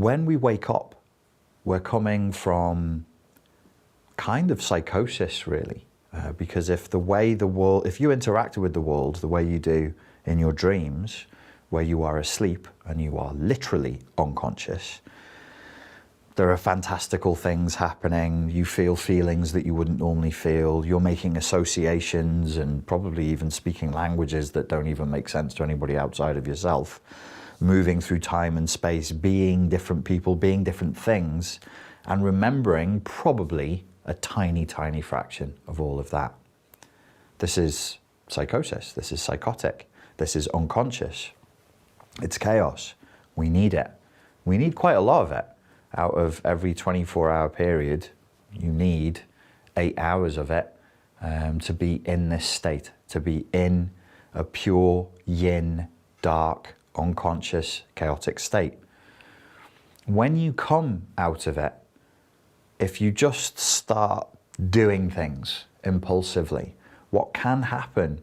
When we wake up, we're coming from kind of psychosis, really. Because if you interacted with the world the way you do in your dreams, where you are asleep and you are literally unconscious, there are fantastical things happening. You feel feelings that you wouldn't normally feel. You're making associations and probably even speaking languages that don't even make sense to anybody outside of yourself. Moving through time and space, being different people, being different things, and remembering probably a tiny, tiny fraction of all of that. This is psychosis. This is psychotic. This is unconscious. It's chaos. We need it. We need quite a lot of it. Out of every 24-hour period, you need 8 hours of it to be in this state, to be in a pure yin, dark, unconscious, chaotic state. When you come out of it, if you just start doing things impulsively, what can happen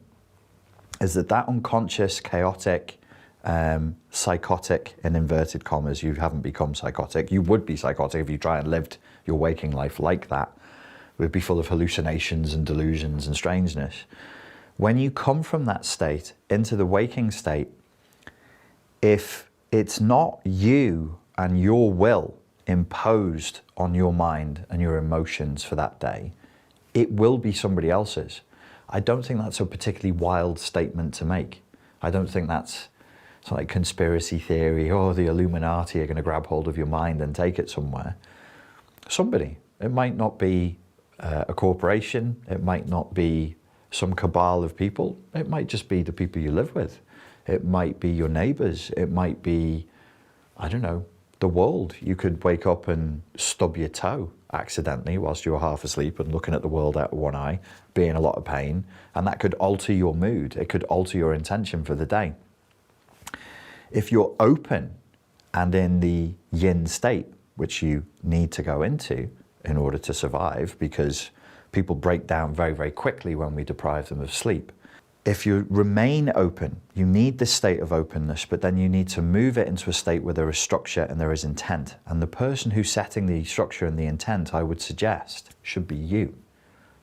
is that unconscious, chaotic, psychotic, in inverted commas, you haven't become psychotic. You would be psychotic if you try and lived your waking life like that. It would be full of hallucinations and delusions and strangeness. When you come from that state into the waking state, if it's not you and your will imposed on your mind and your emotions for that day, it will be somebody else's. I don't think that's a particularly wild statement to make. I don't think it's like conspiracy theory, oh, the Illuminati are going to grab hold of your mind and take it somewhere. Somebody. It might not be a corporation. It might not be some cabal of people. It might just be the people you live with. It might be your neighbors. It might be, I don't know, the world. You could wake up and stub your toe accidentally whilst you're half asleep and looking at the world out of one eye, be in a lot of pain, and that could alter your mood. It could alter your intention for the day. If you're open and in the yin state, which you need to go into in order to survive, because people break down very, very quickly when we deprive them of sleep. If you remain open, you need this state of openness, but then you need to move it into a state where there is structure and there is intent. And the person who's setting the structure and the intent, I would suggest, should be you,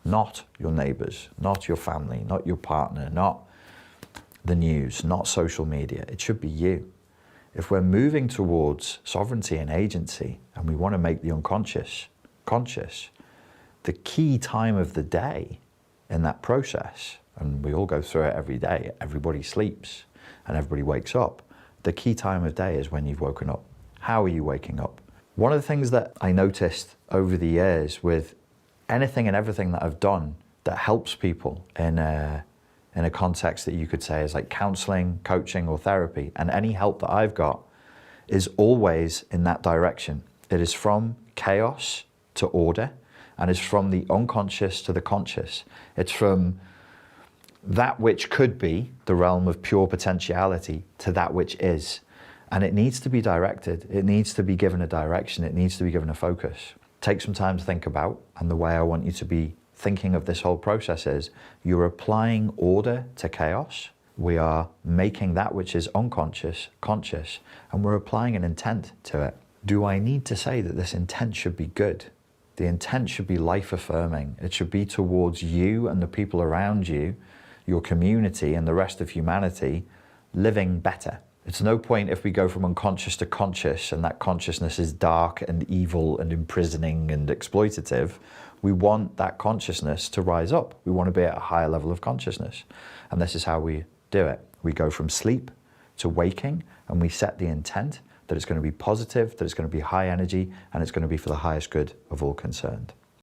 not your neighbors, not your family, not your partner, not the news, not social media. It should be you. If we're moving towards sovereignty and agency and we want to make the unconscious conscious, the key time of the day in that process, and we all go through it every day, everybody sleeps and everybody wakes up, the key time of day is when you've woken up. How are you waking up? One of the things that I noticed over the years with anything and everything that I've done that helps people in a context that you could say is like counseling, coaching, or therapy, and any help that I've got is always in that direction. It is from chaos to order, and it's from the unconscious to the conscious. It's from that which could be the realm of pure potentiality to that which is. And it needs to be directed. It needs to be given a direction. It needs to be given a focus. Take some time to think about, and the way I want you to be thinking of this whole process is you're applying order to chaos. We are making that which is unconscious conscious, and we're applying an intent to it. Do I need to say that this intent should be good? The intent should be life-affirming. It should be towards you and the people around you, your community and the rest of humanity, living better. It's no point if we go from unconscious to conscious and that consciousness is dark and evil and imprisoning and exploitative. We want that consciousness to rise up. We want to be at a higher level of consciousness. And this is how we do it. We go from sleep to waking, and we set the intent that it's going to be positive, that it's going to be high energy, and it's going to be for the highest good of all concerned.